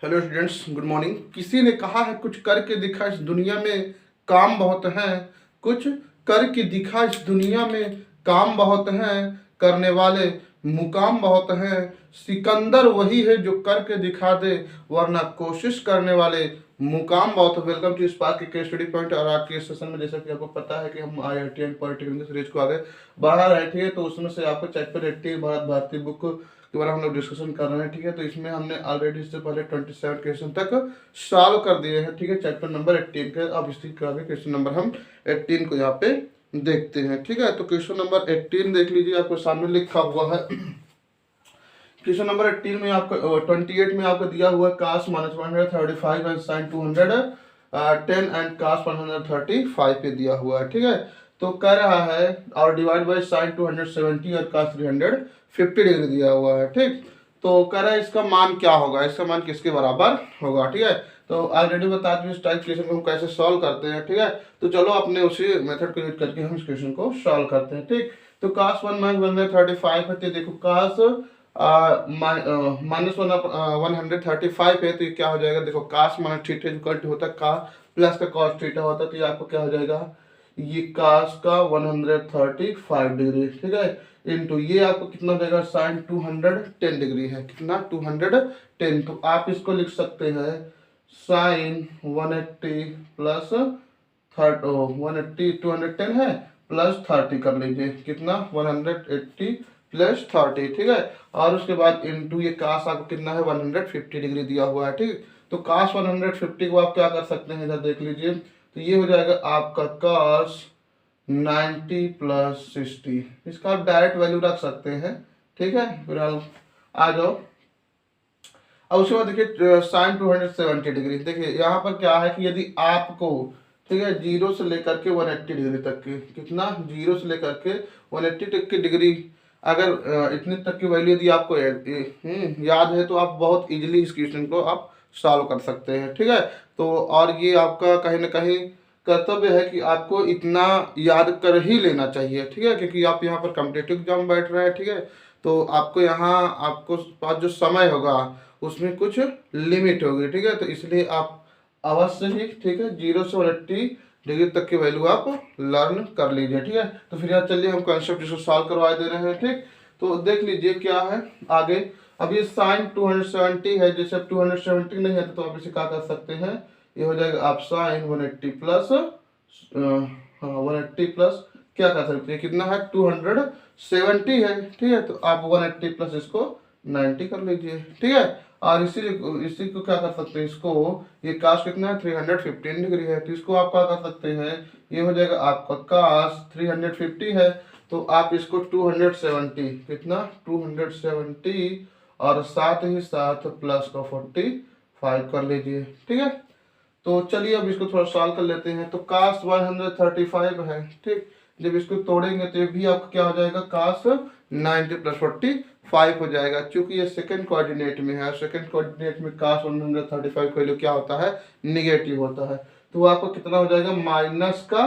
Hello students, good morning. किसी ने कहा है कुछ करके दिखा, इस दुनिया में काम बहुत हैं। कुछ करके दिखा, इस दुनिया में काम बहुत हैं। करने वाले मुकाम बहुत हैं। सिकंदर वही है जो करके दिखा दे, वरना कोशिश करने वाले मुकाम बहुत है। वेलकम टू स्पार्क के केस स्टडी पॉइंट। और आज के सेशन में जैसा कि आपको पता है कि हम IITN पॉलिटेक्निक सीरीज को आगे बढ़ा रहे थे, तो उसमें से आपको चैप्टर 80 भारत भारती बुक के बारे में हम लोग डिस्कशन कर रहे हैं। ठीक है, तो इसमें हमने ऑलरेडी इससे पहले 27 क्वेश्चन तक सॉल्व कर दिए हैं। ठीक है, चैप्टर नंबर 18 के। अब इसी का भी क्वेश्चन नंबर हम 18 को यहाँ पे देखते हैं। ठीक है, तो क्वेश्चन नंबर 18 देख लीजिए, आपको सामने लिखा हुआ है। क्वेश्चन नंबर 18 में आपको 28 में आपको दिया हुआ है कास -135 एंड साइन 210 एंड कास 135 पे दिया हुआ है। ठीक है, तो कह रहा है और डिवाइड बाय साइन 270 और कास 350 डिग्री दिया हुआ है। ठीक, तो कह रहा है इसका मान क्या होगा, इसका मान किसके बराबर होगा। ठीक है, तो ऑलरेडी बता दें इस टाइप क्वेश्चन को हम कैसे सॉल्व करते हैं। ठीक है, तो चलो अपने उसी मेथड को यूज करके हम इस क्वेश्चन को सॉल्व करते हैं। ठीक, तो कास 1 -135 है, तो देखो कास -135 है, तो ये क्या हो जाएगा। देखो कास माइनस थीटा इक्वल टू होता है का प्लस का कॉस थीटा होता है, तो ये आपको क्या हो जाएगा, ये कास का 135 डिग्री। ठीक है, इनटू ये आपको कितना हो जाएगा, साइन 210 डिग्री है। कितना, 210। तो आप इसको लिख सकते हैं साइन 180 प्लस 180 210 है प्लस 30 कर लीजिए। कितना, 180 प्लस 30। ठीक है, और उसके बाद इनटू ये कास आपको कितना है, 150 डिग्री दिया हुआ है। ठीक, तो कास 150 को आप क्या कर सकते हैं, इधर देख लीजिए, तो ये हो जाएगा आपका कास 90 प्लस 60। इसका आप डायरेक्ट वैल्यू रख सकते हैं। ठीक है, फिर आ जाओ। अब उसके बाद देखिए साइन 270 डिग्री। देखिए यहाँ पर क्या है कि यदि आपको, ठीक है, 0 से लेकर के 180 डिग्री तक की, कितना, 0 से लेकर के 180 तक की डिग्री, अगर इतने तक की वैल्यू यदि आपको याद है, तो आप बहुत इजीली इस क्वेश्चन को आप सॉल्व कर सकते हैं। ठीक है, तो और ये आपका कहीं ना कहीं कर्तव्य है कि आपको इतना याद कर ही लेना चाहिए। ठीक है, क्योंकि आप यहाँ पर कॉम्पिटिटिव एग्जाम बैठ रहे हैं। ठीक है, तो आपको यहाँ आपको पास जो समय होगा उसमें कुछ लिमिट होगी। ठीक है, तो इसलिए आप अवश्य ही, ठीक है, 0 से 180 डिग्री तक की वैल्यू आप लर्न कर लीजिए। ठीक है, तो फिर यहाँ चलिए हम कॉन्सेप्ट इसको सॉल्व करवा दे रहे हैं। ठीक, तो देख लीजिए क्या है आगे। अब ये साइन 270 है, जैसे अब 270 नहीं है तो आप इसे क्या कर सकते हैं, ये हो जाएगा आप साइन 180 प्लस 180 प्लस क्या कर सकते हैं, कितना है, 270 है। ठीक है, तो आप 180 प्लस इसको 90 कर लीजिए। ठीक है, और इसी को क्या कर सकते हैं, इसको ये कास कितना है, 315 डिग्री है, तो इसको आप क्या कर सकते हैं, ये हो जाएगा आपका कास 350 है, तो आप इसको 270, कितना, 270 और साथ ही साथ प्लस का 45 कर लीजिए। ठीक है, तो चलिए अब इसको थोड़ा सॉल्व कर लेते हैं। तो कास 135 है। ठीक, जब इसको तोड़ेंगे तो ये भी आपका क्या हो जाएगा, कास 90 प्लस 45 हो जाएगा। क्योंकि ये सेकंड कोऑर्डिनेट में है, सेकंड कोऑर्डिनेट में कास 135 का वैल्यू क्या होता है, निगेटिव होता है। तो आपको कितना हो जाएगा, माइनस का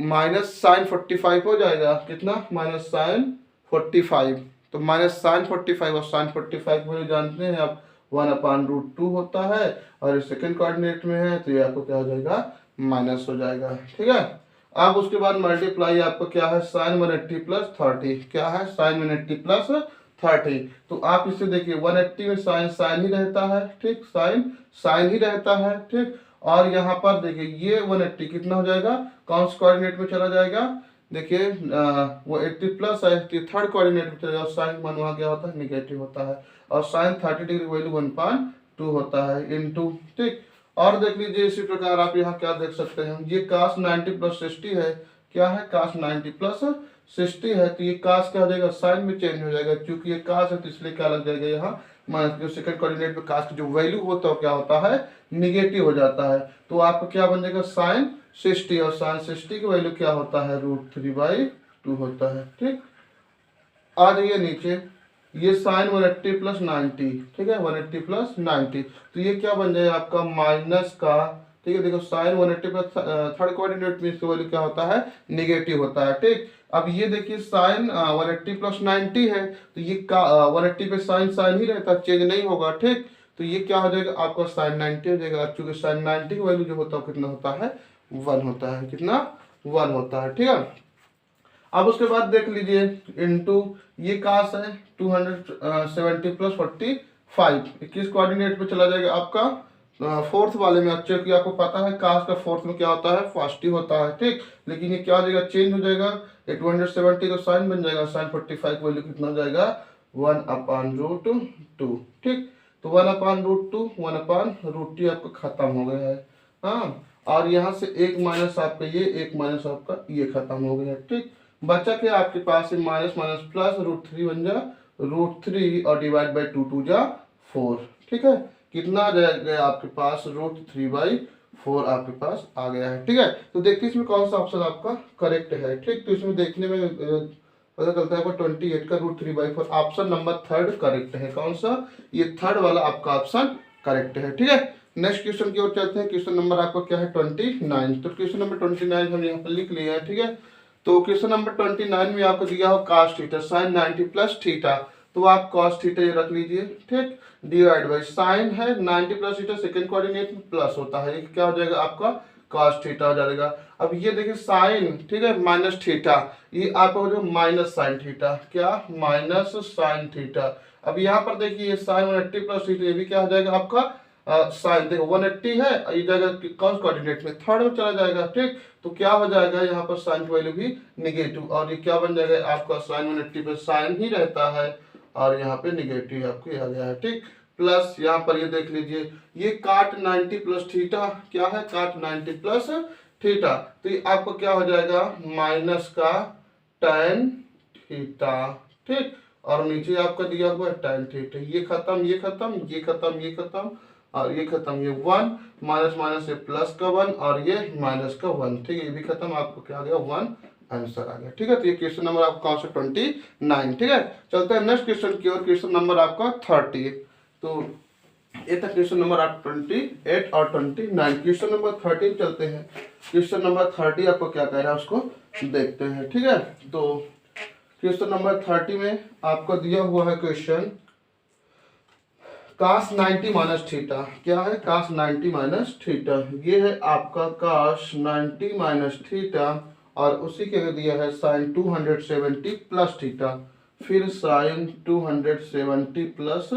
माइनस साइन 45 हो जाएगा। कितना, माइनस साइन 45। तो माइनस साइन 45 और साइन 45 को जानते हैं आप, 1/√2 होता है, और सेकंड कोऑर्डिनेट में है तो ये आपको क्या हो जाएगा, माइनस हो जाएगा। ठीक है, अब उसके बाद मल्टीप्लाई आपको क्या है, साइन 180 प्लस 30, क्या है, साइन 180 प्लस 30। तो आप इसे देखिए 180 में साइन साइन ही रहता है। ठीक, साइन साइन ही रहता है। ठीक, और यहाँ पर देखिए ये 180 कितना हो जाएगा, कौन से कोऑर्डिनेट में चला जाएगा, देखिए वो 80 प्लस है, थर्ड कोऑर्डिनेट में चला जाएगा, साइन मान वहाँ क्या होता है, निगेटिव होता है, और साइन 30 डिग्री वैल्यू 1/2 होता है इनटू। ठीक, और देख लीजिए इसी प्रकार आप यहाँ क्या देख सकते हैं, ये कास 90 प्लस 60 है, क्या है, कास 90 प्लस 60 है, तो ये कास क्या हो जाएगा, साइन में चेंज हो जाएगा, क्योंकि ये कास है तो इसलिए क्या लग जाएगा यहाँ माइनस, जो सेकंड कोऑर्डिनेट में कास की जो वैल्यू होता है क्या होता है, निगेटिव हो जाता है। तो आपको क्या बन जाएगा, साइन 60, और साइन 60 की वैल्यू क्या होता है, √3/2 होता है। ठीक, आ जाइए नीचे, ये साइन 180 प्लस 90, ठीक है, 180 प्लस 90, तो ये क्या बन जाएगा आपका माइनस का, ठीक है, देखो साइन 180 प्लस थर्ड कोऑर्डिनेट में इसका वैल्यू क्या होता है, निगेटिव होता है। ठीक, अब ये देखिए साइन 180 प्लस 90 है, तो ये 180 पे साइन साइन ही रहता, चेंज नहीं होगा। ठीक, तो ये क्या हो जाएगा आपका साइन 90 हो जाएगा। चूंकि साइन 90 का वैल्यू जो होता है कितना होता है 1 होता है, कितना 1 होता है, ठीक है। अब उसके बाद देख लीजिए इनटू ये कास है 270 प्लस 45 किस कोऑर्डिनेट पे चला जाएगा आपका फोर्थ वाले में। अच्छे कि आपको पता है कास का फोर्थ में क्या होता है पॉजिटिव होता है, ठीक। लेकिन ये क्या हो जाएगा चेंज हो जाएगा, 270 का साइन बन जाएगा, साइन 45 वैल्यू कितना हो जाएगा 1/√2, ठीक। तो 1/√2 1/√2 आपका खत्म हो गया है, हाँ। और यहाँ से एक माइनस आपका ये, एक माइनस आपका ये खत्म हो गया, ठीक। बचा क्या आपके पास है माइनस माइनस प्लस √3 बन जा √3 और डिवाइड बाई 2 2 जा 4, ठीक है। कितना आ जाएगा आपके पास √3/4 आपके पास आ गया है, ठीक है। तो देखिए इसमें कौन सा ऑप्शन आपका करेक्ट है, ठीक। तो इसमें देखने में पता चलता है 28 का √3/4 ऑप्शन नंबर 3 करेक्ट है। कौन सा, ये 3 वाला आपका ऑप्शन करेक्ट है, ठीक है। नेक्स्ट क्वेश्चन की ओर चलते हैं। क्वेश्चन नंबर आपका क्या है 29। तो क्वेश्चन नंबर 29 हम यहाँ पर लिख लिया है, ठीक है। तो क्वेश्चन नंबर 29 में आपको दिया हो cos theta sine 90 plus theta, तो आप cos थीटा ये रख लीजिए, ठीक। डिवाइड बाई साइन है 90 प्लस थीटा सेकंड कोऑर्डिनेट में प्लस होता है, ये क्या हो जाएगा आपका cos थीटा हो जाएगा। अब ये देखिए साइन, ठीक है, माइनस थीटा, ये आपका हो जाएगा माइनस साइन थीटा, क्या माइनस साइन थीटा। अब यहाँ पर देखिए साइन 180 प्लस थीटा, ये भी क्या हो जाएगा आपका साइन, देखो 180 है, ये जाएगा कौन कोऑर्डिनेट में थर्ड में चला जाएगा, ठीक। तो क्या हो जाएगा यहाँ पर साइन की वैल्यू भी निगेटिव, और ये क्या बन जाएगा आपका साइन 180 पे साइन ही रहता है और यहाँ पे निगेटिव आपको आ गया है, ठीक। प्लस यहाँ पर ये देख लीजिए ये काट 90 प्लस थीटा, क्या है काट 90 प्लस थीटा, तो ये आपको क्या हो जाएगा माइनस का tan थीटा, ठीक। और नीचे आपका दिया हुआ है tan थीटा, ये खत्म ये खत्म ये खत्म ये खत्म और ये खत्म, ये 1 माइनस माइनस से प्लस का 1 और ये माइनस का 1, ठीक है। ये भी खत्म, आपको क्या आ गया 1 आंसर आ गया, ठीक है। तो ये क्वेश्चन नंबर आपका कौन सा 29, ठीक है। चलते हैं नेक्स्ट क्वेश्चन की ओर। क्वेश्चन नंबर आपका 30। तो ये था क्वेश्चन नंबर आप 28 और 29। क्वेश्चन नंबर 30 चलते हैं। क्वेश्चन नंबर 30 आपको क्या कह रहा है उसको देखते हैं, ठीक है। तो क्वेश्चन नंबर 30 में आपको दिया हुआ है क्वेश्चन cos 90 माइनस थीटा, क्या है cos 90 माइनस थीटा, ये है आपका cos 90 माइनस थीटा, और उसी के दिया है साइन 270 प्लस थीटा, फिर साइन 270 प्लस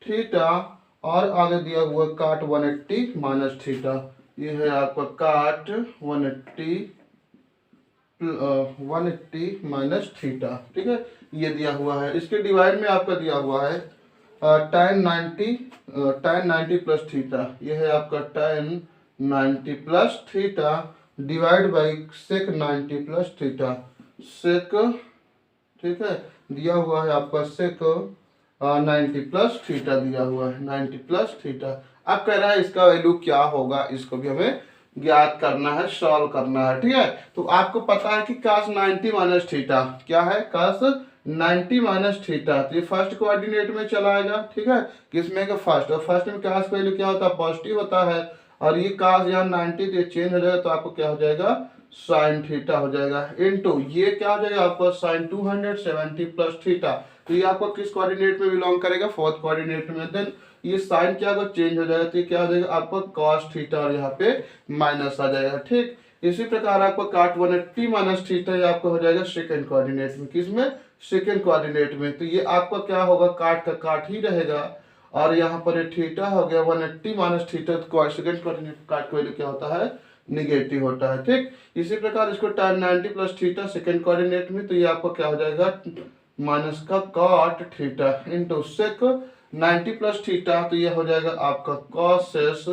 थीटा, और आगे दिया हुआ काट 180 माइनस थीटा, ये है आपका काट 180 माइनस थीटा, ठीक है। ये दिया हुआ है, इसके डिवाइड में आपका दिया हुआ है tan 90 प्लस थीटा, ये है आपका tan 90 plus theta divide by sec 90 plus theta, sec, ठीक है, दिया हुआ है आपका सेक 90 प्लस थीटा दिया हुआ है 90 प्लस थीटा। अब कह रहा है इसका वैल्यू क्या होगा, इसको भी हमें ज्ञात करना है, सॉल्व करना है, ठीक है। तो आपको पता है कि cos 90 माइनस थीटा क्या है, cos 90 माइनस थीटा, तो ये फर्स्ट कोऑर्डिनेट में चला आएगा, ठीक है। किसमें का फर्स्ट, और फर्स्ट में cos का वैल्यू क्या होता है पॉजिटिव होता है, और ये cos यहाँ 90 तो चेंज हो जाएगा, तो आपको क्या हो जाएगा साइन थीटा हो जाएगा, इनटू ये क्या हो जाएगा आपको साइन 270 प्लस थीटा, तो ये आपको किस कोऑर्डिनेट में बिलोंग करेगा फोर्थ कोऑर्डिनेट में। देन ये साइन क्या होगा चेंज हो जाएगा, तो ये क्या हो जाएगा आपको cos थीटा, और यहाँ पे माइनस आ जाएगा, ठीक। इसी प्रकार आपको काट 180 माइनस थीटा, ये आपको हो जाएगा सेकंड कोऑर्डिनेट में, किसमें सेकंड कोऑर्डिनेट में। तो ये आपका क्या होगा काट का काट ही रहेगा, और यहाँ पर ये थीटा हो गया 180 माइनस थीटा, तो सेकंड कोऑर्डिनेट काट का क्या होता है निगेटिव होता है, ठीक। इसी प्रकार इसको tan 90 plus theta second coordinate में, तो ये आपको क्या हो जाएगा माइनस का cot theta into sec 90 plus theta, तो ये हो जाएगा आपका कॉसेस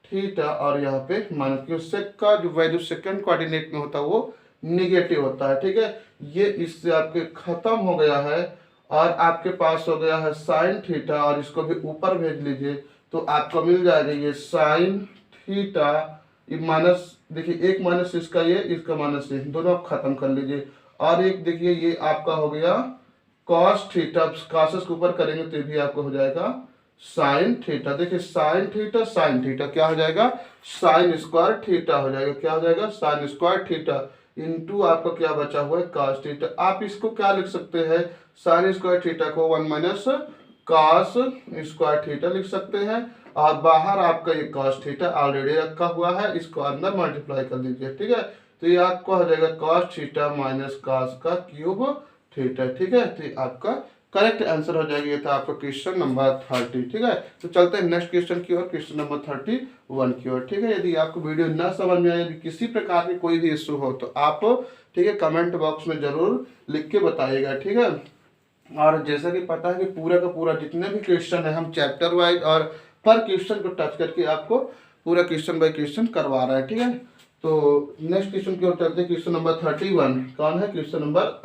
थीटा, और यहाँ पे माइनस, क्योंकि सेक का जो वैल्यू सेकंड कोऑर्डिनेट में होता है वो निगेटिव होता है, ठीक है। ये इससे आपके खत्म हो गया है, और आपके पास हो गया है साइन थीटा, और इसको भी ऊपर भेज लीजिए तो आपको मिल जाएगा ये साइन थीटा, ये माइनस, देखिए एक माइनस इसका माइनस ये, दोनों आप खत्म कर लीजिए, और एक देखिए ये आपका हो गया कॉस थीटा, कॉसेस के ऊपर करेंगे तो ये भी आपको हो जाएगा साइन थीटा। देखिए साइन थीटा क्या हो जाएगा साइन स्क्वायर थीटा हो जाएगा, क्या हो जाएगा साइन स्क्वायर थीटा, इनटू आपका क्या बचा हुआ है cos थीटा। आप इसको क्या लिख सकते हैं साइन स्क्वायर थीटा को 1 माइनस कॉस स्क्वायर थीटा लिख सकते हैं, और बाहर आपका ये कॉस थीटा ऑलरेडी रखा हुआ है, इसको अंदर मल्टीप्लाई कर लीजिए। ठीक है, तो ये आपका हो जाएगा कॉस थीटा माइनस कॉस का क्यूब थीटा। ठीक है, तो आपका करेक्ट आंसर हो जाएगा। ये था आपका क्वेश्चन नंबर 30। ठीक है, तो चलते हैं नेक्स्ट क्वेश्चन की ओर, क्वेश्चन नंबर 31 की ओर। ठीक है, यदि आपको वीडियो ना समझ में आए, यदि किसी प्रकार की कोई भी इशू हो तो आप ठीक है कमेंट बॉक्स में जरूर लिख के बताइएगा। ठीक है, और जैसा कि पता है कि पूरा का पूरा जितने भी क्वेश्चन है हम चैप्टर वाइज और पर क्वेश्चन को टच करके आपको पूरा क्वेश्चन बाय क्वेश्चन करवा रहा है। ठीक है, तो नेक्स्ट क्वेश्चन की ओर चलते हैं। क्वेश्चन नंबर 31 कौन है? क्वेश्चन नंबर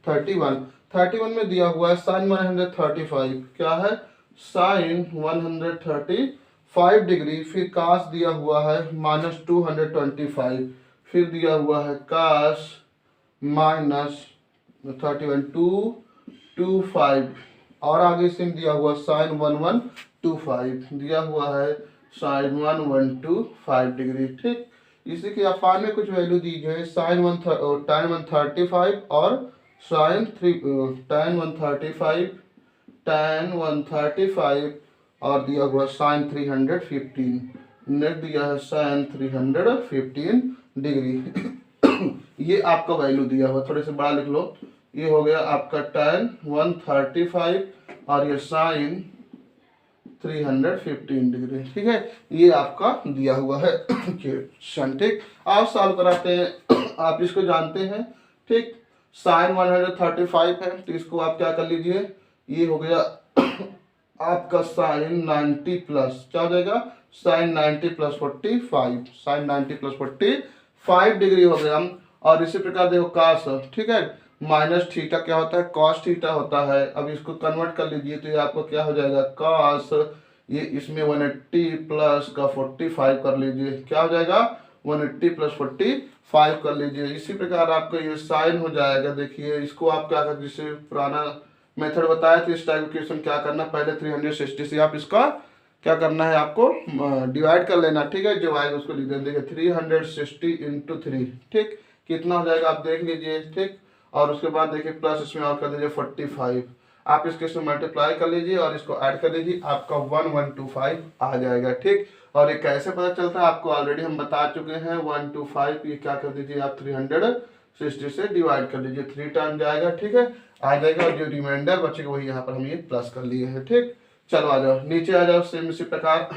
31 में दिया हुआ है साइन 135। क्या है? साइन 135 डिग्री, फिर कास दिया हुआ है -225, फिर दिया हुआ है कास -31 और आगे से दिया हुआ साइन 1125 दिया हुआ है साइन 1125 डिग्री। ठीक, इसी के अपान में कुछ वैल्यू दी है साइन 135 और साइन tan 135 और दिया हुआ साइन 315, नेट दिया है साइन 315 डिग्री। ये आपका वैल्यू दिया हुआ, थोड़े से बड़ा लिख लो। ये हो गया आपका tan 135 और ये साइन 315 डिग्री। ठीक है, ये आपका दिया हुआ है क्वेश्चन। ठीक, आप सॉल्व कराते हैं, आप इसको जानते हैं। ठीक, साइन 135 है तो इसको आप क्या कर लीजिए, ये हो गया आपका साइन 90 प्लस क्या हो जाएगा, sine 90 plus 45, sine 90 plus 45 degree हो गया। और इसी प्रकार देखो कास, ठीक है, माइनस थीटा क्या होता है, कॉस थीटा होता है। अब इसको कन्वर्ट कर लीजिए तो ये आपको क्या हो जाएगा, कॉस, ये इसमें 180 प्लस का 45 कर लीजिए, क्या हो जाएगा 180 प्लस 45 कर लीजिए। इसी प्रकार आपका ये साइन हो जाएगा। देखिए इसको आप क्या कर, जिससे पुराना मेथड बताया था इस टाइप क्वेश्चन क्या करना, पहले 360 से आप इसका क्या करना है, आपको डिवाइड कर लेना। ठीक है, जो आएगा उसको लिख देंगे 360 इंटू 3। ठीक, कितना हो जाएगा आप देख लीजिए। ठीक, और उसके बाद देखिए प्लस इसमें और कर दीजिए 45, आप इसके इसमें मल्टीप्लाई कर लीजिए और इसको ऐड कर लीजिए, आपका 1125 आ जाएगा। ठीक, और ये कैसे पता चलता है आपको ऑलरेडी हम बता चुके हैं। 125 ये क्या कर दीजिए आप 360 से डिवाइड कर लीजिए, 3 टाइम जाएगा। ठीक है, आ जाएगा, और जो रिमाइंडर बचेगा वही यहाँ पर हम ये प्लस कर लिए हैं। ठीक, चलो आ जाओ नीचे आ जाओ। सेम इसी प्रकार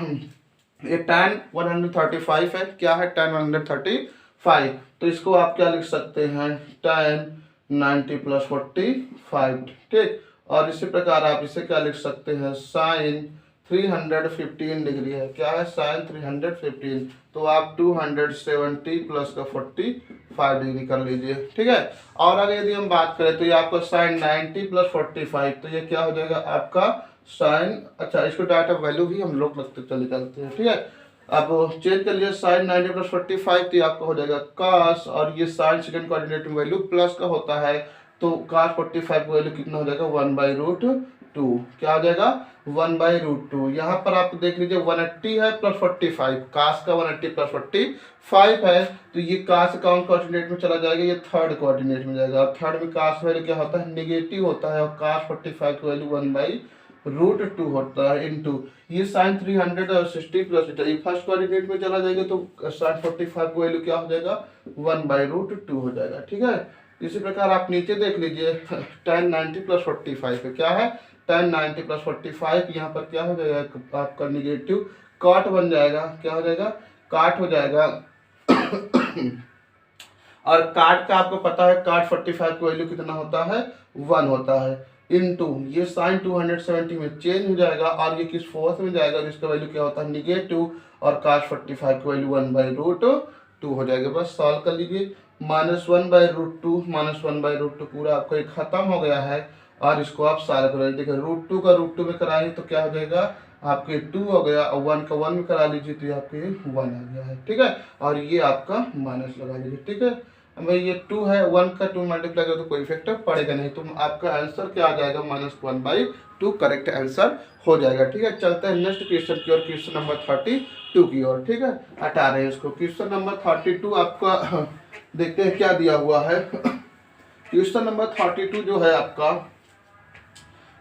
ये tan 135 है, क्या है tan 135, तो इसको आप क्या लिख सकते हैं, tan 90 प्लस 45। ठीक, और इसी प्रकार आप इसे क्या लिख सकते हैं, साइन 315 डिग्री है, क्या है साइन 315, तो आप 270 प्लस का 45 डिग्री कर लीजिए। ठीक है, और अगर यदि हम बात करें तो ये आपका साइन 90 प्लस 45, तो ये क्या हो जाएगा आपका साइन, अच्छा इसको डाटा वैल्यू भी हम लोग लगते चले जाते हैं। ठीक है, अब चेंज कर लिए साइन 90 प्लस 45, तो आपका हो जाएगा कास, और ये साइन सेकंड कोऑर्डिनेट में वैल्यू प्लस का होता है, तो कास 45 का वैल्यू कितना हो जाएगा 1/√2, क्या हो जाएगा 1/√2। यहाँ पर आप देख लीजिए 180 है प्लस 45, कास का 180 प्लस 45 है, तो ये कास कौन कोऑर्डिनेट में चला जाएगा, ये थर्ड कोऑर्डिनेट में जाएगा। और थर्ड में कास वैल्यू क्या होता है, नेगेटिव होता है, और कास 45 की वैल्यू 1/√2 होता है इनटू ये साइन 360 प्लस ये फर्स्ट कोऑर्डिनेट में चला जाएगा, तो साइन 45 की वैल्यू क्या हो जाएगा 1/√2 हो जाएगा। ठीक है, इसी प्रकार आप नीचे देख लीजिए tan 90 प्लस 45 है, क्या है tan 90 प्लस 45, यहाँ पर क्या हो जाएगा आपका निगेटिव काट बन जाएगा, क्या हो जाएगा काट हो जाएगा और काट का आपको पता है काट 45 की वैल्यू कितना होता है 1 होता है, इनटू ये साइन 270 में चेंज हो जाएगा और ये किस फोर्थ में जाएगा, जिसका वैल्यू क्या होता है निगेटिव, और काट 45 की वैल्यू 1/√2 हो जाएगा। बस सॉल्व कर लीजिए, -1/√2 पूरा आपको एक खत्म हो गया है, और इसको आप सारा करो। देखिए √2 का √2 में कराएंगे तो क्या हो जाएगा आपके 2 हो गया, और 1 का 1 में करा लीजिए तो आपके 1 आ गया है। ठीक है, और ये आपका माइनस लगा लीजिए। ठीक है, भाई ये 2 है, 1 का 2 मल्टीप्लाई करो तो कोई इफेक्ट पड़ेगा नहीं, तो आपका आंसर क्या आ जाएगा -1/2 करेक्ट आंसर हो जाएगा। ठीक है, चलते हैं नेक्स्ट क्वेश्चन की ओर, क्वेश्चन नंबर 32 की ओर। ठीक है, हटा रहे हैं इसको। क्वेश्चन नंबर 32 आपका देखते हैं क्या दिया हुआ है। क्वेश्चन नंबर 32 जो है आपका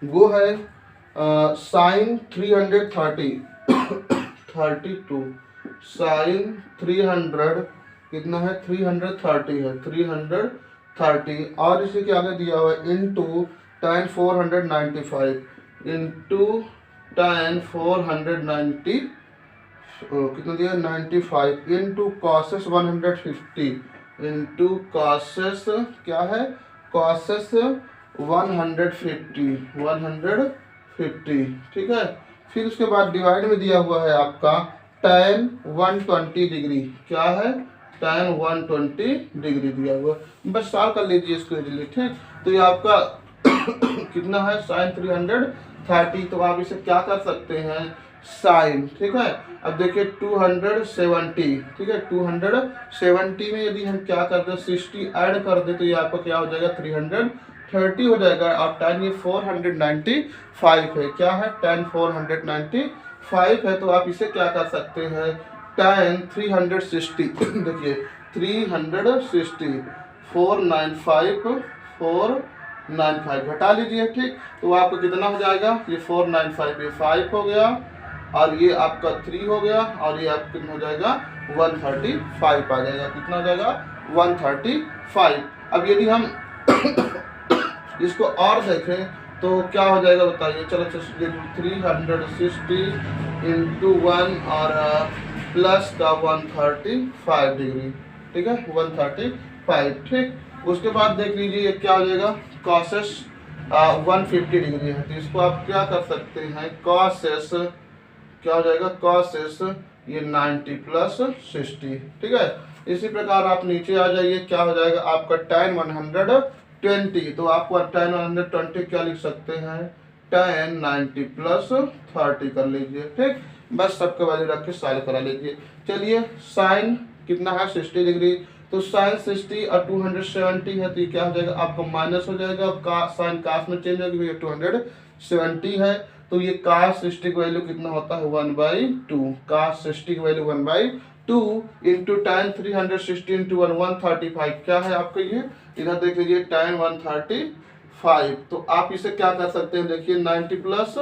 वो है साइन 330 32 साइन 300 कितना है 330 है 330 और इसे क्या आगे दिया हुआ है इनटू tan 495 इनटू tan 490 कितना दिया 95 इनटू कॉसेस 150 इनटू कॉसेस क्या है कॉसेस 150 ठीक है। फिर उसके बाद डिवाइड में दिया हुआ है आपका tan 120 डिग्री क्या है tan 120 डिग्री दिया हुआ बस सॉल्व कर लीजिए इसको इजीली ठीक। तो ये आपका कितना है साइन 330 तो आप इसे क्या कर सकते हैं साइन ठीक है। अब देखिए 270 ठीक है 270 में यदि हम क्या कर दें 60 ऐड कर दे तो ये आपका क्या हो जाएगा 330 हो जाएगा और tan ये 495 है क्या है tan 495 है तो आप इसे क्या कर सकते हैं tan 360 देखिए 360 495 घटा लीजिए ठीक। तो आपको कितना हो जाएगा ये 495 ये 5 हो गया और ये आपका 3 हो गया और ये आपका कितना हो जाएगा 135 आ जाएगा कितना हो जाएगा 135। अब यदि हम इसको और देखें तो क्या हो जाएगा बताइए चलो 360 इंटू 1 और प्लस का 135 डिग्री ठीक है 135 ठीक। उसके बाद देख लीजिए ये क्या हो जाएगा कॉसेस 150 डिग्री है तो इसको आप क्या कर सकते हैं कॉसेस क्या हो जाएगा कॉसेस ये 90 प्लस 60 ठीक है। इसी प्रकार आप नीचे आ जाइए क्या हो जाएगा आपका tan 120 तो आपको tan 120 क्या लिख सकते हैं tan 90 प्लस 30 कर लीजिए ठीक। बस सबके वैल्यू रख के सॉल्व करा लीजिए। चलिए साइन कितना है 60 डिग्री तो साइन 60 और 270 है तो ये क्या हो जाएगा आपको माइनस हो जाएगा का साइन कास में चेंज होगी 270 है तो ये cos 60 की वैल्यू कितना होता है 1/2 cos 60 की वैल्यू 1/2 इंटू tan 360 इंटू 135 क्या है आपका ये इधर देख लीजिए tan 135 तो आप इसे क्या कर सकते हैं देखिए 90 प्लस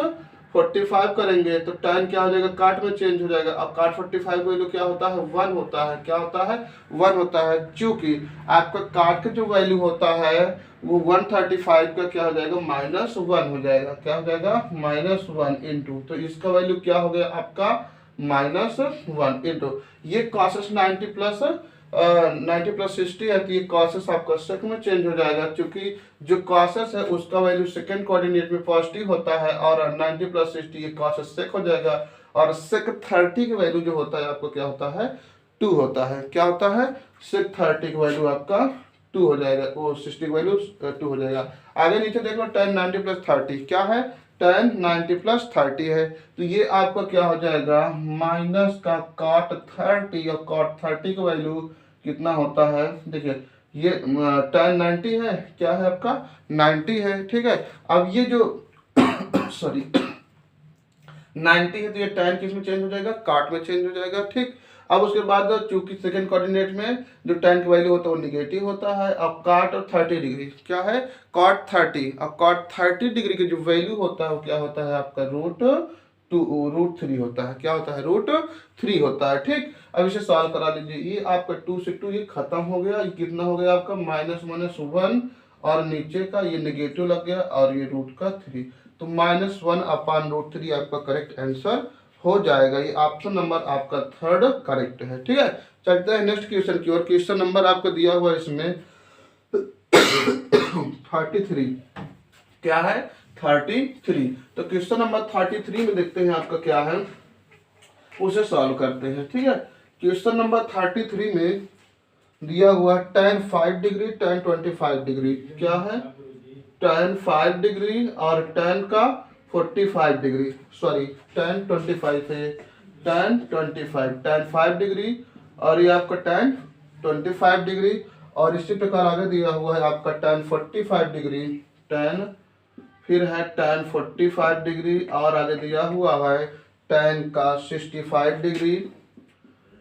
45 करेंगे तो tan क्या हो जाएगा काट में चेंज हो जाएगा। अब काट 45 वैल्यू क्या होता है 1 होता है क्या होता है 1 होता है क्योंकि आपका काट का जो वैल्यू होता है वो 135 का क्या हो जाएगा -1 हो जाएगा क्या हो जाएगा -1 इंटू तो इसका वैल्यू क्या हो गया आपका -1 इंटू ये cos 90 प्लस 60 है तो ये cos आपका सेक में चेंज हो जाएगा क्योंकि जो cos है उसका वैल्यू सेकंड कोऑर्डिनेट में पॉजिटिव होता है और 90 प्लस 60 ये cos सेक हो जाएगा और सेक 30 की वैल्यू जो होता है आपको क्या होता है 2 होता है क्या होता है सेक 30 की वैल्यू आपका 2 हो जाएगा वो 60 की वैल्यू 2 हो जाएगा। आगे नीचे देख लो tan 90 प्लस 30 क्या है tan 90 प्लस 30 है तो ये आपका क्या हो जाएगा माइनस का cot 30 और cot 30 की वैल्यू कितना होता है देखिए ये tan 90 है क्या है आपका 90 है ठीक है। अब ये जो सॉरी 90 है तो ये tan किस में चेंज हो जाएगा cot में चेंज हो जाएगा ठीक। अब उसके बाद चूंकि सेकंड कोऑर्डिनेट में जो tan की वैल्यू होता है वो निगेटिव होता है। अब cot और 30 डिग्री क्या है cot 30 अब cot 30 डिग्री की जो वैल्यू होता है वो क्या होता है आपका √3 होता है क्या होता है √3 होता है ठीक। अब इसे सॉल्व करा लीजिए ये आपका 2 से 2 ये खत्म हो गया ये कितना हो गया आपका -1 और नीचे का ये नेगेटिव लग गया और ये √3 तो -1/√3 आपका करेक्ट आंसर हो जाएगा। ये ऑप्शन नंबर आपका थर्ड करेक्ट है ठीक है। चलते हैं नेक्स्ट क्वेश्चन की ओर। क्वेश्चन नंबर आपको दिया हुआ है इसमें 33 क्या है 33 तो क्वेश्चन नंबर 33 में देखते हैं आपका क्या है उसे सॉल्व करते हैं ठीक है। क्वेश्चन नंबर 33 में दिया हुआ tan 5 डिग्री tan 25 डिग्री क्या है tan 5 डिग्री और tan का 45 डिग्री सॉरी tan 25 है tan 5 डिग्री और ये आपका tan 25 डिग्री और इसी प्रकार आगे दिया हुआ है आपका tan 45 डिग्री tan फिर है tan 45 डिग्री और आगे दिया हुआ है tan का 65 डिग्री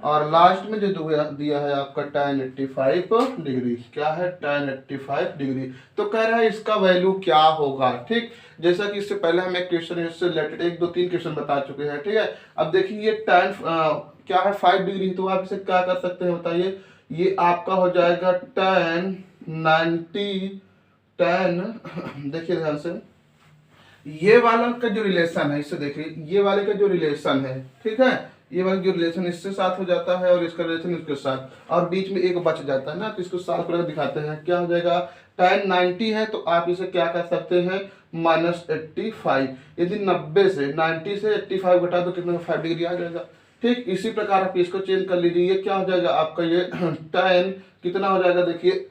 और लास्ट में जो दिया है आपका tan 85 डिग्री, क्या है tan 85 डिग्री। तो कह रहा है इसका वैल्यू क्या होगा। ठीक, जैसा कि इससे पहले हम एक क्वेश्चन इससे रिलेटेड 1 2 3 क्वेश्चन बता चुके हैं। ठीक है, अब देखिए ये tan क्या है 5 डिग्री, तो आप इसे क्या कर सकते हैं बताइए, ये आपका हो जाएगा tan 90 tan देखिए ध्यान से, ये वाला का जो रिलेशन है इससे देखिए, ये वाले का जो रिलेशन है, ठीक है, ये वाला जो रिलेशन इससे साथ हो जाता है और इसका रिलेशन इसके साथ, और बीच में एक बच जाता है ना, तो इसको साथ करके दिखाते हैं। क्या हो जाएगा, tan 90 है तो आप इसे क्या कर सकते हैं -85। यदि 90 से 90 से 85 घटा दो कितना 5 डिग्री आ जाएगा। ठीक, इसी प्रकार आप इसको चेंज कर लीजिए, ये क्या हो जाएगा आपका ये tan कितना हो जाएगा देखिए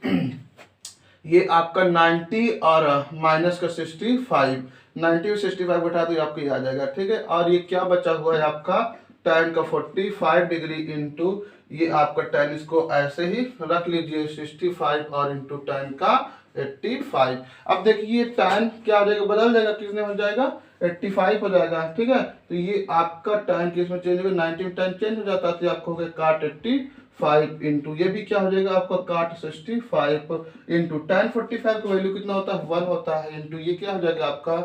ये आपका 90 और माइनस का 65, 90 और 65 घटा दो आपको ये आ जाएगा। ठीक है, और ये क्या बचा हुआ है आपका tan का 45 डिग्री इंटू ये आपका tan, इसको ऐसे ही रख लीजिए 65 और इंटू tan का 85। अब देखिए ये tan क्या हो जाएगा, बदल जाएगा, किसने हो जाएगा 85 हो जाएगा। ठीक है, तो ये आपका tan किस में चेंज होगा, 90 में tan चेंज हो जाता है तो आपको हो गया काट 85 इंटू ये भी क्या हो जाएगा आपका काट 65 इंटू tan 45 का वैल्यू कितना होता है 1 होता है, इंटू ये क्या हो जाएगा आपका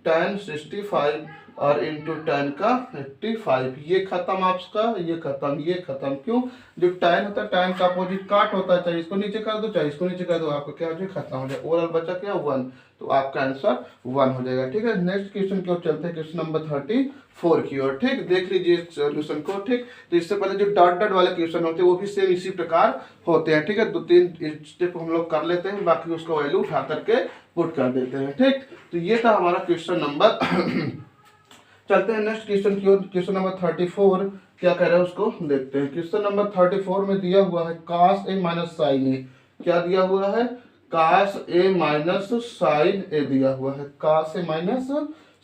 tan 65 और इंटू tan का 85। ये खत्म आपका, ये खत्म, ये खत्म। क्यों, जो tan होता है tan का अपोजिट काट होता है, चाहे इसको नीचे कर दो चाहे इसको नीचे कर दो, आपको क्या हो जाएगा खत्म हो जाएगा। ओवरऑल बचा क्या 1, तो आपका आंसर 1 हो जाएगा। ठीक है, नेक्स्ट क्वेश्चन की ओर चलते हैं, क्वेश्चन नंबर 34 की ओर। ठीक, देख लीजिए सॉल्यूशन को। ठीक, तो इससे पहले जो डॉट डॉट वाले क्वेश्चन होते हैं वो भी सेम इसी प्रकार होते हैं। ठीक है, 2-3 स्टेप हम लोग कर लेते हैं, बाकी उसका वैल्यू उठा करके पुट कर देते हैं। ठीक, तो ये था हमारा क्वेश्चन नंबर चलते हैं नेक्स्ट क्वेश्चन की ओर। क्वेश्चन नंबर 34 क्या कह रहा है उसको देखते हैं। क्वेश्चन नंबर 34 में दिया हुआ है cos a माइनस साइन ए, क्या दिया हुआ है cos a माइनस साइन ए दिया हुआ है, cos a माइनस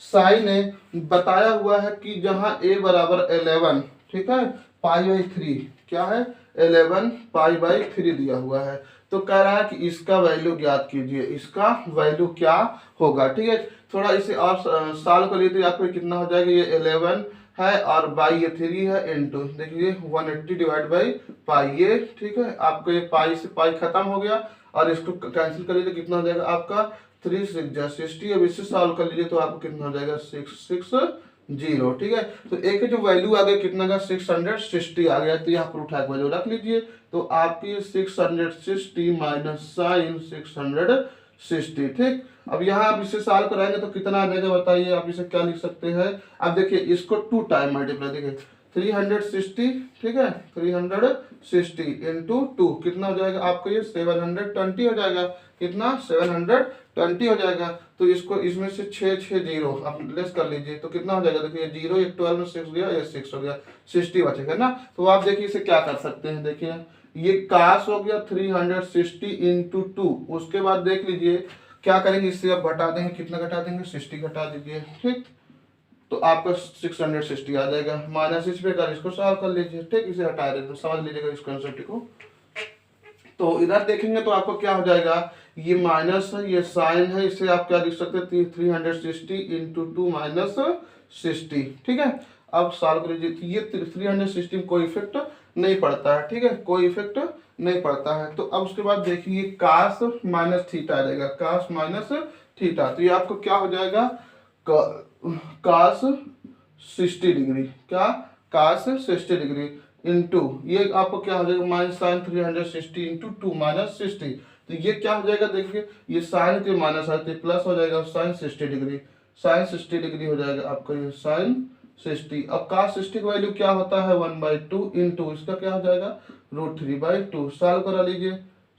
साइन ए बताया हुआ है कि जहां a बराबर 11, ठीक है, π/3, क्या है 11 π/3 दिया हुआ है। तो कह रहा है कि इसका वैल्यू ज्ञात कीजिए, इसका वैल्यू क्या होगा। ठीक है, थोड़ा इसे और सॉल्व कर लिए तो आपको कितना हो जाएगा, ये 11 है और बाई ये 3 है इंटू देखिए 180 डिवाइड बाई पाई ये। ठीक है, आपको ये पाई से पाई खत्म हो गया और इसको कैंसिल कर लीजिए, कितना हो जाएगा आपका 3 6 60। अब इससे सॉल्व कर लीजिए तो आपको कितना हो जाएगा 660। ठीक है, तो एक जो वैल्यू आ गया कितना का 660 आ गया, तो यहाँ पर उठा के वैल्यू रख लीजिए, तो आपकी 660 माइनस साइन 660। ठीक, अब यहाँ आप इसे सॉल्व कराएंगे तो कितना आ जाएगा बताइए, आप इसे क्या लिख सकते हैं। अब देखिए इसको 2 टाइम मल्टीप्लाई, देखिए 360, ठीक है 360 इंटू 2 कितना हो जाएगा आपको ये 720 हो जाएगा, कितना 720 हो जाएगा। तो इसको इसमें से 6 0 आप लेस कर लीजिए तो कितना हो जाएगा, देखिए 0 एक 12 में 6 गया, ये 6 हो गया, 60 बचेगा ना। तो आप देखिए इसे क्या कर सकते हैं, देखिए ये कास हो गया 360 इंटू 2, उसके बाद देख लीजिए क्या करेंगे, इससे आप घटा देंगे, कितना घटा देंगे 60 घटा दीजिए। ठीक, तो आपका 660 आ जाएगा, माइनस इस प्रकार इसको सॉल्व कर लीजिए। ठीक, इसे हटा देंगे, समझ लीजिएगा इस कंसेप्ट को। तो इधर देखेंगे तो आपको क्या हो जाएगा, ये माइनस है ये साइन है, इसे आप क्या लिख सकते हैं 360 इंटू 2 माइनस 60। ठीक है, अब सॉल्व कर लीजिए, तो ये 360 में कोई इफेक्ट नहीं पड़ता है। ठीक है, कोई इफेक्ट नहीं पड़ता है। तो अब उसके बाद देखिए कास माइनस थीटा आ जाएगा, कास माइनस थीटा, तो ये आपको क्या हो जाएगा कास 60 डिग्री, क्या कास 60 डिग्री इंटू ये आपको क्या हो जाएगा माइनस साइन 360 इंटू 2 माइनस 60। तो ये क्या हो जाएगा, देखिए ये साइन तो माइनस है तो प्लस हो जाएगा साइन 60 डिग्री, साइन 60 डिग्री हो जाएगा आपका ये साइन 60। अब cos 60 का वैल्यू क्या होता है 1/2 इंटू इसका क्या हो जाएगा √3/2। सॉल्व करा लीजिए,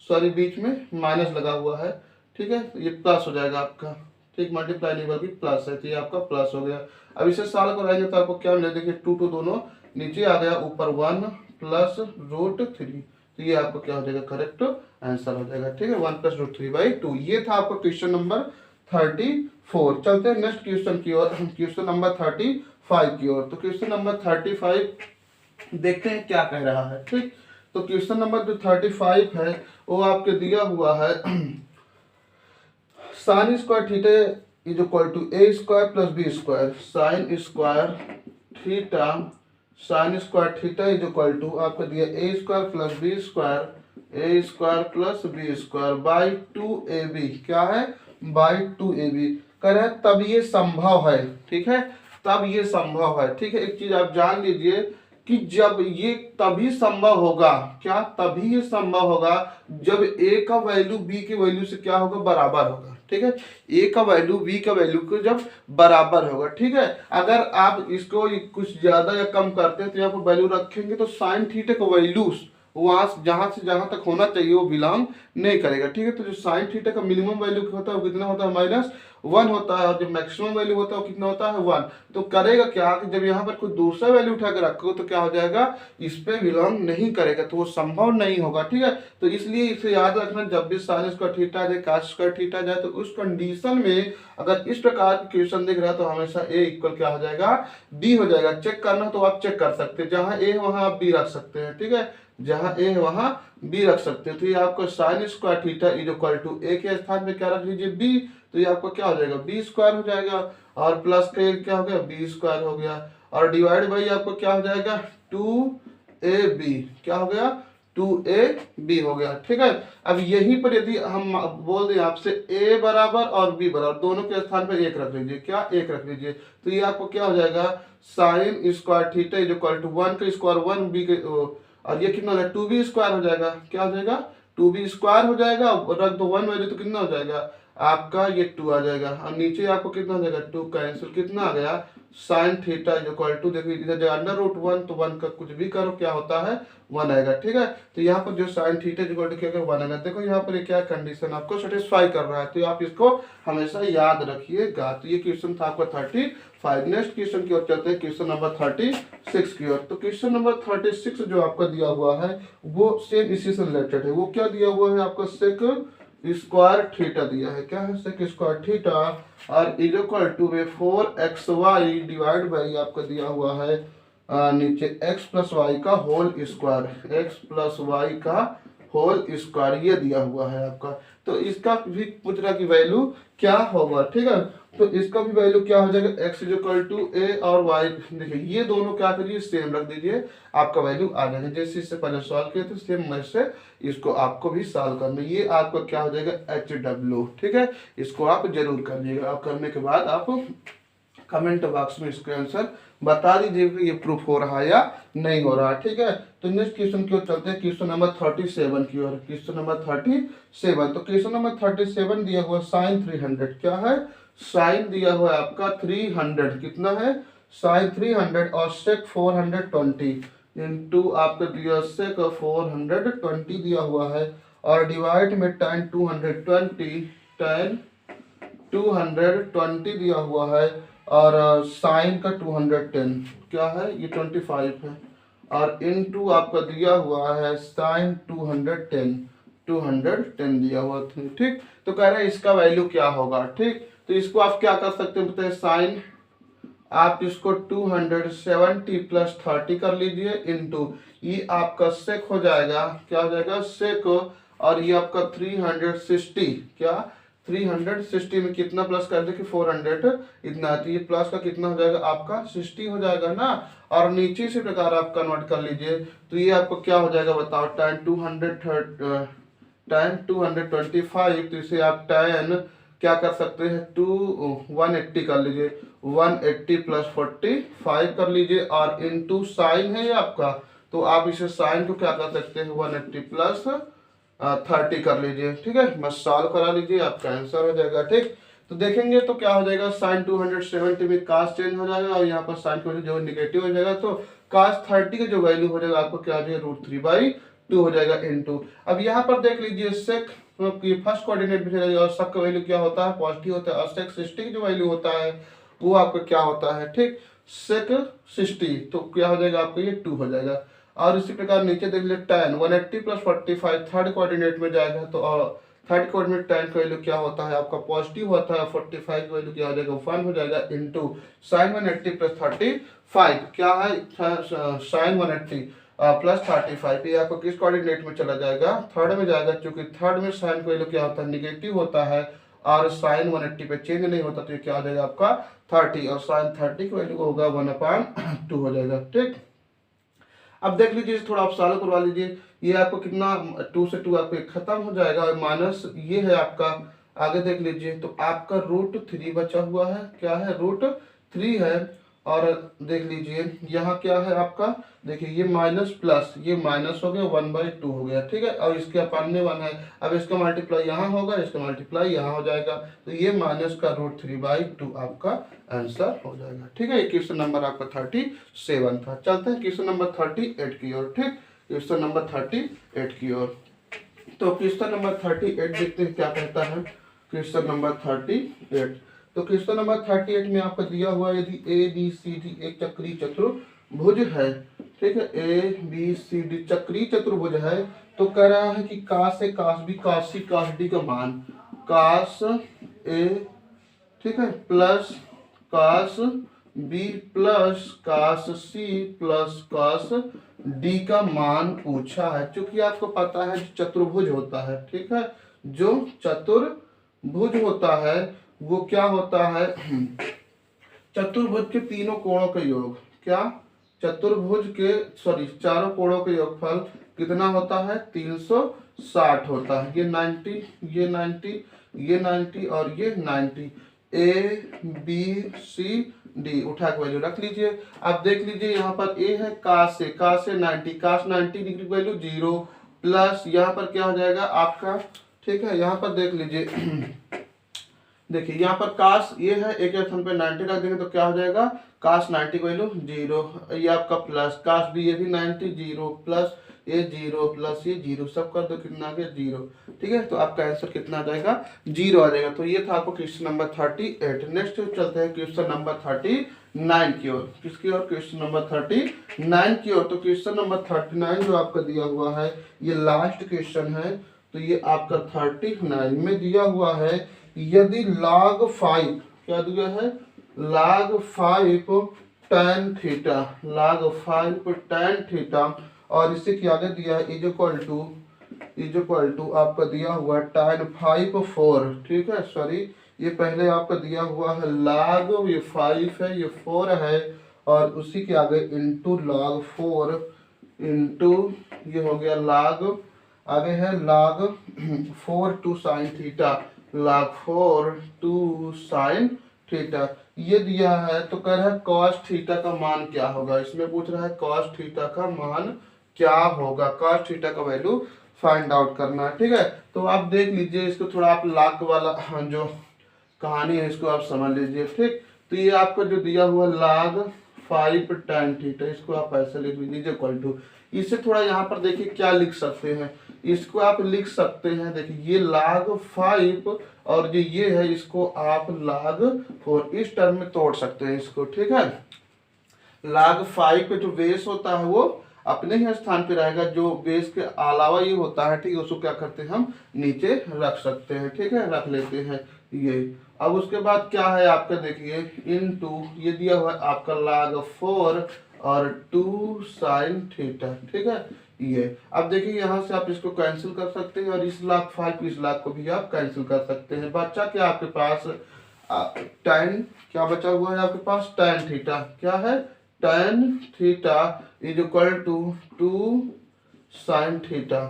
सॉरी बीच में माइनस लगा हुआ है। ठीक है, ये प्लस हो जाएगा आपका, ठीक मल्टीप्लाई नहीं बल्कि प्लस है, तो ये आपका प्लस हो गया। अब इसे सॉल्व कराएंगे तो आपको क्या मिलेगा, देखिए 2 दोनों नीचे आ गया, ऊपर 1 प्लस √3, तो ये आपको क्या हो जाएगा करेक्ट आंसर हो जाएगा। ठीक है, 1 प्लस √3/2। ये था आपका क्वेश्चन नंबर 34। चलते हैं नेक्स्ट क्वेश्चन की ओर, क्वेश्चन नंबर 35 की ओर। तो क्वेश्चन नंबर 35 देखते हैं क्या कह रहा है। ठीक, तो क्वेश्चन नंबर जो 35 है वो आपके दिया हुआ है sine square theta is equal to a square plus b square, sine square theta sine square theta is equal to आपको दिया A square plus B square, A square plus B square by 2ab, क्या है by 2ab। कह रहे हैं तब ये संभव है, ठीक है, तब ये संभव है, ठीक है। एक चीज आप जान लीजिए कि जब ये तभी संभव होगा, क्या तभी ये संभव होगा जब a का वैल्यू b के वैल्यू से क्या होगा बराबर होगा, ठीक है। a का वैल्यू b का वैल्यू को जब बराबर होगा, ठीक है। अगर आप इसको कुछ ज्यादा या कम करते हैं तो यहाँ पर वैल्यू रखेंगे तो साइन थीटा का वैल्यू वहां से जहां तक होना चाहिए वो बिलोंग नहीं करेगा, ठीक है। तो जो साइन थीटा का मिनिमम वैल्यू होता है वो कितना होता है -1 होता है, और जो मैक्सिमम वैल्यू होता है वो कितना होता है 1। तो करेगा क्या कि जब यहाँ पर कोई दूसरा वैल्यू उठा के रखो तो क्या हो जाएगा, इस पे बिलोंग नहीं करेगा, तो वो संभव नहीं होगा, ठीक है। तो इसलिए इसे याद रखना, जब भी साइन स्क्वायर थीटा जाए कॉस स्क्वायर थीटा जाए तो उस कंडीशन में अगर इस प्रकार की क्वेश्चन दिख रहा है तो हमेशा a इक्वल क्या हो जाएगा b हो जाएगा। चेक करना तो आप चेक कर सकते हैं, जहां a वहां आप b रख सकते हैं, ठीक है, जहां a वहां b रख सकते हैं। तो ये आपको sine square theta is equal to a के स्थान पे क्या रख लीजिए b, तो ये आपको क्या हो जाएगा बी स्क्वायर हो जाएगा, और प्लस के क्या हो गया बी स्क्वायर हो गया, और डिवाइड बाई आपको क्या हो जाएगा 2ab, क्या हो गया 2ab हो गया, ठीक है। अब यहीं पर यदि हम बोल दें आपसे a बराबर और b बराबर, दोनों के स्थान पर एक रख लीजिए, क्या एक रख लीजिए, तो ये आपको क्या हो जाएगा sine square theta is equal to 1 का स्क्वायर 1b के, और ये कितना हो जाएगा 2b स्क्वायर हो जाएगा, क्या हो जाएगा 2b स्क्वायर हो जाएगा, रख दो 1 वैल्यू तो कितना हो जाएगा आपका ये 2 आ जाएगा, और नीचे आपको कितना हो जाएगा 2 कैंसिल, कितना आ गया sine theta is equal to, देखिए इधर √1 तो 1 का कुछ भी करो क्या होता है 1 आएगा, ठीक है। तो यहाँ पर जो sine theta is equal to क्या 1 आएगा। देखो यहाँ पर क्या कंडीशन आपको सेटिस्फाई कर रहा है, तो आप इसको हमेशा याद रखिएगा। तो ये क्वेश्चन था आपका 35। नेक्स्ट क्वेश्चन की ओर चलते हैं, क्वेश्चन नंबर 36 की ओर। तो क्वेश्चन नंबर 36 जो आपका दिया हुआ है वो सेम इसी से रिलेटेड है। वो क्या दिया हुआ है आपको सेक स्क्वायर थीटा दिया है, क्या है सेक स्क्वायर थीटा, और is equal to 4xy divide by आपका दिया हुआ है नीचे x प्लस वाई का whole square, x plus y का होल स्क्वायर ये दिया हुआ है आपका। तो इसका भी पूछ रहा की वैल्यू क्या होगा, ठीक है। तो इसका भी वैल्यू क्या हो जाएगा x is equal to a और y, देखिए ये दोनों क्या करिए सेम रख दीजिए, आपका वैल्यू आ जाएगा। जैसे इससे पहले सॉल्व किया तो सेम वैसे इसको आपको भी सॉल्व करना, ये आपका क्या हो जाएगा HW, ठीक है। इसको आप जरूर करिएगा, आप करने के बाद आप कमेंट बॉक्स में इसका आंसर बता दीजिएगा ये प्रूफ हो रहा है या नहीं हो रहा, ठीक है। तो नेक्स्ट क्वेश्चन की ओर चलते हैं, क्वेश्चन नंबर 37 की ओर। क्वेश्चन नंबर 37, तो क्वेश्चन नंबर 37 दिया हुआ साइन 300, क्या है साइन दिया हुआ है आपका 300, कितना है साइन 300 और सेक 420 इंटू आपका दिया सेक 420 दिया हुआ है, और डिवाइड में tan 220 दिया हुआ है, और साइन का 210 क्या है ये 25 है, और इनटू आपका दिया हुआ है साइन 210 दिया हुआ था, ठीक। तो कह रहे हैं इसका वैल्यू क्या होगा, ठीक। तो इसको आप क्या कर सकते हैं बताइए, साइन आप इसको 270 प्लस 30 कर लीजिए, इनटू ये आपका सेक हो जाएगा, क्या हो जाएगा सेक, और ये आपका 360, क्या 360 में कितना प्लस कर दे कि 400 इतना, तो ये प्लस का कितना हो जाएगा आपका 60 हो जाएगा ना, और नीचे से प्रकार आप कन्वर्ट कर लीजिए तो ये आपको क्या हो जाएगा बताओ tan 225, तो इसे आप tan क्या कर सकते हैं 180 कर लीजिए, 180 प्लस 45 कर लीजिए, और इनटू साइन है ये आपका, तो आप इसे साइन को क्या कर सकते हैं 180 प्लस 30 कर लीजिए, ठीक है। बस सॉल्व करा लीजिए आपका आंसर हो जाएगा, ठीक। तो देखेंगे तो क्या हो जाएगा साइन 270 में कास चेंज हो जाएगा, और यहाँ पर साइन को जो निगेटिव हो जाएगा, तो कास 30 का जो वैल्यू हो जाएगा आपको क्या हो जाएगा √3/2 हो जाएगा इनटू। अब यहाँ पर देख लीजिए सेक की फर्स्ट कोऑर्डिनेट में चलेगा, और सब का वैल्यू क्या होता है पॉजिटिव होता है, और सेक 60 जो वैल्यू होता है वो आपका क्या होता है, ठीक सेक 60, तो क्या हो जाएगा आपका ये 2 हो जाएगा। और इसी प्रकार नीचे देख लीजिए tan 180 प्लस 45 थर्ड कोऑर्डिनेट में जाएगा, तो थर्ड कोऑर्डिनेट tan का वैल्यू क्या होता है आपका पॉजिटिव होता है, 45 का वैल्यू क्या हो जाएगा 1 हो जाएगा, इनटू sin 180 प्लस 35 क्या है sin 180 प्लस 35, ये आपको किस कोऑर्डिनेट में चला जाएगा थर्ड में जाएगा, क्योंकि थर्ड में साइन का वैल्यू क्या होता है निगेटिव होता है, और साइन 180 पे चेंज नहीं होता, तो ये क्या हो जाएगा आपका 30, और साइन 30 की वैल्यू होगा 1/2 हो जाएगा, ठीक। अब देख लीजिए थोड़ा आप सॉल्व करवा लीजिए। ये आपको कितना 2 से 2 आपको खत्म हो जाएगा और माइनस ये है आपका, आगे देख लीजिए तो आपका √3 बचा हुआ है, क्या है √3 है। और देख लीजिए यहाँ क्या है आपका, देखिए ये माइनस प्लस, ये माइनस हो गया 1/2 हो गया, ठीक है। और इसके अपन में 1 है, अब इसका मल्टीप्लाई यहाँ होगा, इसका मल्टीप्लाई यहाँ हो जाएगा, तो ये माइनस का √3/2 आपका आंसर हो जाएगा, ठीक है। क्वेश्चन नंबर आपका 37 था। चलते हैं क्वेश्चन नंबर 38 की ओर, ठीक, क्वेश्चन नंबर 38 की ओर। तो क्वेश्चन नंबर 38 देखते हैं क्या कहता है। क्वेश्चन नंबर 38, तो क्वेश्चन नंबर 38 में आपका दिया हुआ यदि ABCD एक चक्रीय चतुर्भुज है, ठीक है, ABCD चक्रीय चतुर्भुज है, तो कह रहा है कि cos A cos B cos C cos D का मान cos A, ठीक है, plus cos B plus cos C plus cos D का मान पूछा है। क्योंकि आपको पता है जो चतुर्भुज होता है, ठीक है, जो चतुर्भुज होता है वो क्या होता है, चतुर्भुज के तीनों कोणों का योग, क्या चतुर्भुज के चारों कोणों का योगफल कितना होता है 360 होता है। ये 90, ये 90, ये 90 और ये 90, ABCD उठा के वैल्यू रख लीजिए। अब देख लीजिए यहाँ पर A है cos A 90, cos 90 degree value 0 plus यहाँ पर क्या हो जाएगा आपका, ठीक है, यहाँ पर देख लीजिए देखिए यहाँ पर cos ये है, एक स्थान पे 90 रख देंगे तो क्या हो जाएगा cos 90 की वैल्यू 0, ये आपका प्लस cos B ये भी 90 0 प्लस ये 0 प्लस ये 0, सब कर दो कितना आ गया 0, ठीक है। तो आपका आंसर कितना आ जाएगा 0 आ जाएगा। तो ये था आपको क्वेश्चन नंबर 38। नेक्स्ट चलते हैं क्वेश्चन नंबर 39 की ओर, किसकी ओर, क्वेश्चन नंबर 39 की ओर। तो क्वेश्चन नंबर 39 जो आपका दिया हुआ है ये लास्ट क्वेश्चन है। तो ये आपका 39 में दिया हुआ है यदि log 5, क्या दिया है log 5 tan theta, log 5 tan theta, और इससे क्या आगे दिया है इज इक्वल टू आपका दिया हुआ है tan 5 4, ठीक है, सॉरी ये पहले आपका दिया हुआ है log, ये 5 है ये 4 है, और उसी के आगे इंटू log 4 इंटू ये हो गया log, आगे है log 4 2 sin theta, log 4 2 sin theta ये दिया है। तो कह रहा है cos थीटा का मान क्या होगा, इसमें पूछ रहा है cos थीटा का मान क्या होगा, cos थीटा का वैल्यू फाइंड आउट करना है, ठीक है। तो आप देख लीजिए इसको थोड़ा आप लाख वाला जो कहानी है इसको आप समझ लीजिए, ठीक। तो ये आपको जो दिया हुआ log 5 tan थीटा, इसको आप ऐसे लिख लीजिए इक्वल टू, इससे थोड़ा यहाँ पर देखिए क्या लिख सकते हैं, इसको आप लिख सकते हैं, देखिए ये log 5 और जो ये है इसको आप log 4 इस टर्म में तोड़ सकते हैं इसको, ठीक है। log 5 पे जो बेस होता है वो अपने ही स्थान पे रहेगा, जो बेस के अलावा ये होता है, ठीक है, उसको क्या करते हैं हम नीचे रख सकते हैं, ठीक है, रख लेते हैं ये। अब उसके बाद क्या है आपका देखिए इनटू ये दिया हुआ है आपका log 4 और 2 sin थीटा, ठीक है ये। अब देखिए यहाँ से आप इसको कैंसिल कर सकते हैं और इस log 5 इस log को भी आप कैंसिल कर सकते हैं। बच्चा क्या आपके पास tan क्या बचा हुआ है आपके पास tan थीटा, क्या है tan theta is equal to 2 sin theta,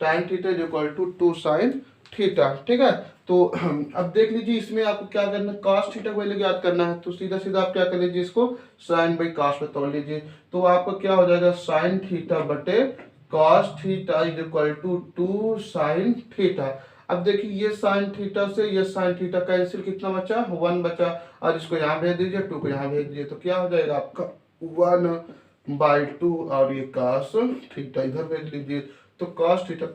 tan theta is equal to 2 sin theta, ठीक है। तो अब देख लीजिए इसमें आपको क्या करना है cos थीटा को वैल्यू ज्ञात करना है, तो सीधा सीधा आप क्या कर लीजिए इसको sin बाई cos में तोड़ लीजिए, तो आपका क्या हो जाएगा sin थीटा बटे cos theta is equal to 2 sin theta. अब देखिए ये sin थीटा से ये sin थीटा कैंसिल, कितना बचा 1 बचा, और इसको यहाँ भेज दीजिए 2 को यहाँ भेज दीजिए, तो क्या हो जाएगा आपका 1/2 और ये cos थीटा इधर भेज लीजिए, तो cos थीटा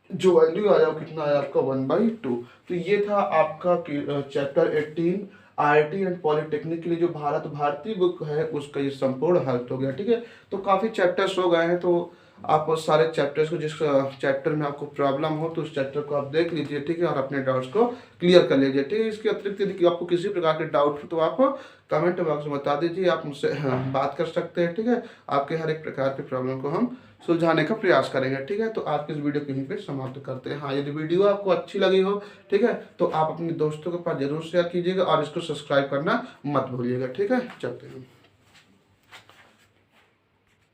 जो वैल्यू आया वो कितना आया आपका 1/2। तो ये था आपका चैप्टर 18 आईआईटी एंड पॉलिटेक्निक के लिए जो भारत भारती बुक है उसका ये संपूर्ण हल हो गया, ठीक है। तो काफ़ी चैप्टर्स हो गए हैं, तो आप सारे चैप्टर्स को जिस चैप्टर में आपको प्रॉब्लम हो तो उस चैप्टर को आप देख लीजिए, ठीक है, और अपने डाउट्स को क्लियर कर लीजिए, ठीक है। इसके अतिरिक्त यदि आपको किसी प्रकार के डाउट हो तो आप कमेंट बॉक्स में बता दीजिए, आप मुझसे बात कर सकते हैं, ठीक है। आपके हर एक प्रकार के प्रॉब्लम को हम सुलझाने का प्रयास करेंगे, ठीक है। तो आज की इस वीडियो को यहीं पे समाप्त करते हैं। हाँ, यदि वीडियो आपको अच्छी लगी हो, ठीक है, तो आप अपने दोस्तों के पास जरूर शेयर कीजिएगा और इसको सब्सक्राइब करना मत भूलिएगा, ठीक है। चलते हैं।